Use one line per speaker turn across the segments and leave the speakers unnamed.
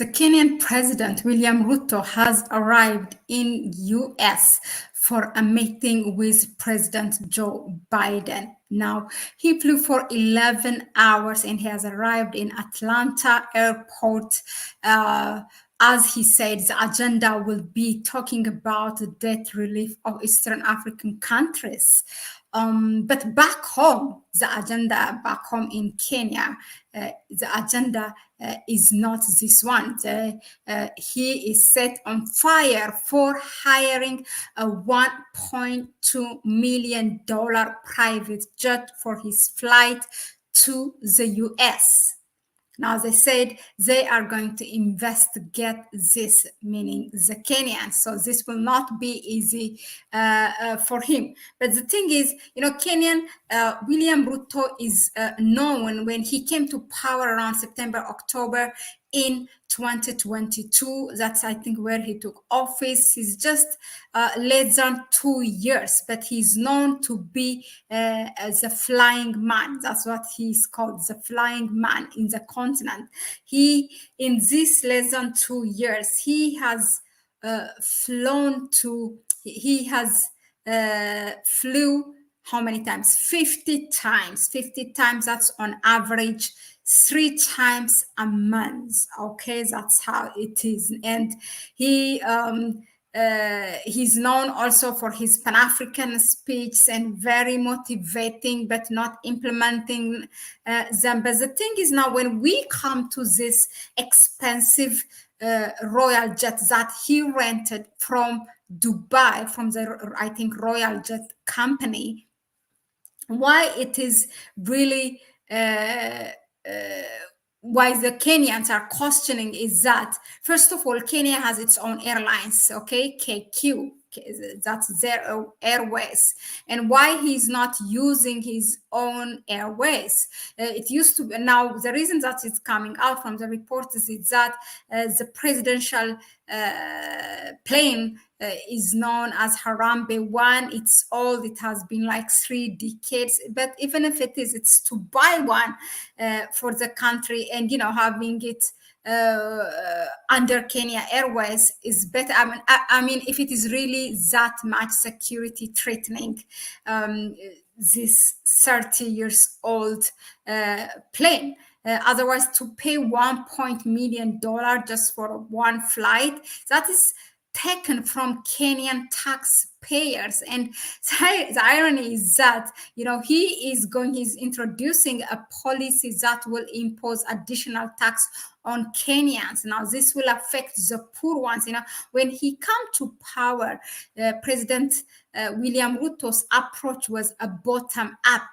The Kenyan President William Ruto has arrived in US for a meeting with President Joe Biden. Now, he flew for 11 hours and he has arrived in Atlanta airport. As he said, the agenda will be talking about the debt relief of Eastern African countries. But back home, the agenda back home in Kenya, the agenda is not this one. He is set on fire for hiring a $1.2 million private jet for his flight to the US. Now, they said they are going to investigate this, meaning the Kenyans. So this will not be easy for him. But the thing is, Kenyan William Ruto is known when he came to power around September, October in 2022. That's, I think, where he took office. He's just less than 2 years, but he's known to be as a flying man. That's what he's called, the flying man in the continent. In this less than 2 years, he has flew how many times? 50 times. 50 times, that's on average 3 times a month. Okay, that's how it is. And he's known also for his Pan-African speech and very motivating, but not implementing them. But the thing is, now when we come to this expensive royal jet that he rented from Dubai, from the, I think, Royal Jet Company, why it is really why the Kenyans are questioning is that, first of all, Kenya has its own airlines, okay, KQ, that's their airways. And why he's not using his own airways? It used to be, now the reason that it's coming out from the reports is that the presidential plane is known as Harambe 1. It's old. It has been like 3 decades. But even if it is, it's to buy one for the country, and having it under Kenya Airways is better. I mean, if it is really that much security threatening this 30 years old plane. Otherwise, to pay $1 million just for one flight, that is taken from Kenyan taxpayers. And the irony is that, he's introducing a policy that will impose additional tax on Kenyans. Now, this will affect the poor ones. When he came to power, President William Ruto's approach was a bottom-up,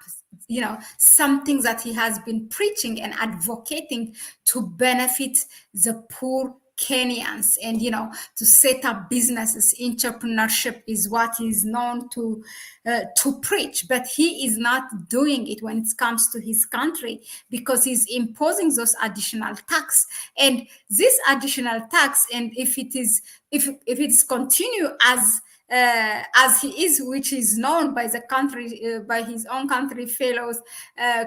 something that he has been preaching and advocating to benefit the poor Kenyans, and to set up businesses. Entrepreneurship is what he's known to preach, but he is not doing it when it comes to his country, because he's imposing those additional tax. And this additional tax, and if it is continue as he is, which is known by the country, by his own country fellows,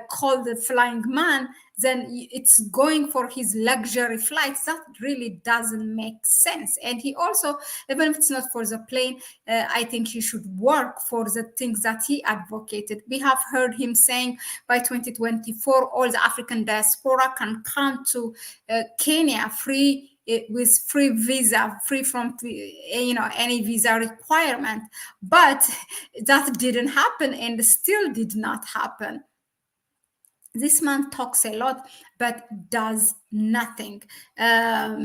called the flying man, then it's going for his luxury flights. That really doesn't make sense. And he also, even if it's not for the plane, I think he should work for the things that he advocated. We have heard him saying by 2024, all the African diaspora can come to Kenya with free visa, free from any visa requirement. But that didn't happen, and still did not happen. This man talks a lot, but does nothing. Let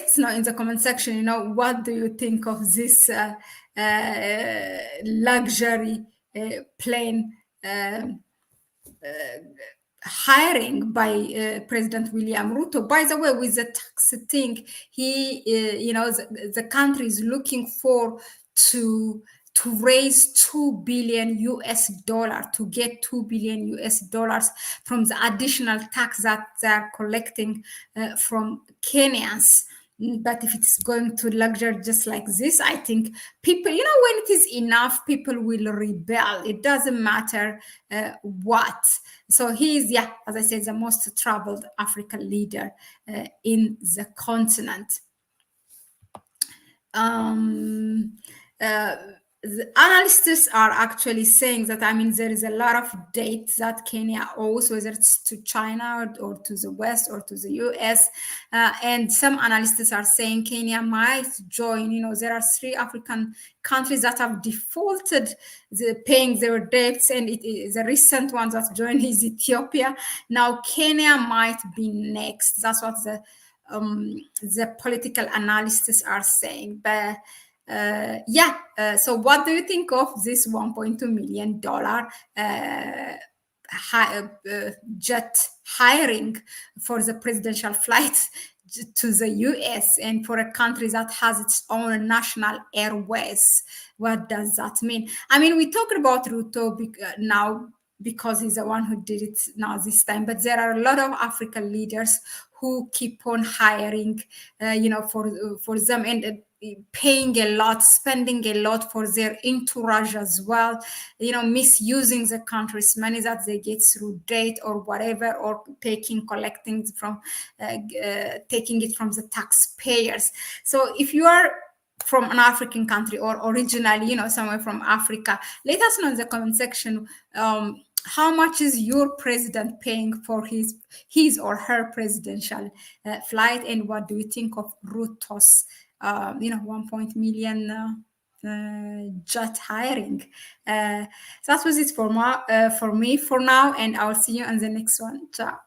us know in the comment section, what do you think of this luxury plane hiring by President William Ruto? By the way, with the tax thing, the country is looking for to raise $2 billion to get $2 billion from the additional tax that they're collecting from Kenyans. But if it's going to luxury just like this, I think people, when it is enough, people will rebel. It doesn't matter what. So he is, yeah, as I said, the most troubled African leader in the continent. um, uh, the analysts are actually saying that, I mean, there is a lot of debt that Kenya owes, whether it's to China or to the West or to the US. And some analysts are saying Kenya might join. There are 3 African countries that have defaulted paying their debts, and the recent one that joined is Ethiopia. Now Kenya might be next. That's what the political analysts are saying. But so what do you think of this $1.2 million jet hiring for the presidential flight to the US, and for a country that has its own national airways? What does that mean? I mean, we talked about Ruto now because he's the one who did it now this time, but there are a lot of African leaders who keep on hiring, for them, and paying a lot, spending a lot for their entourage as well, misusing the country's money that they get through debt or whatever, or collecting from, taking it from the taxpayers. So if you are from an African country, or originally, somewhere from Africa, let us know in the comment section, how much is your president paying for his or her presidential flight, and what do you think of Ruto's 1 million jet hiring? That was it for me for now, and I'll see you on the next one. Ciao.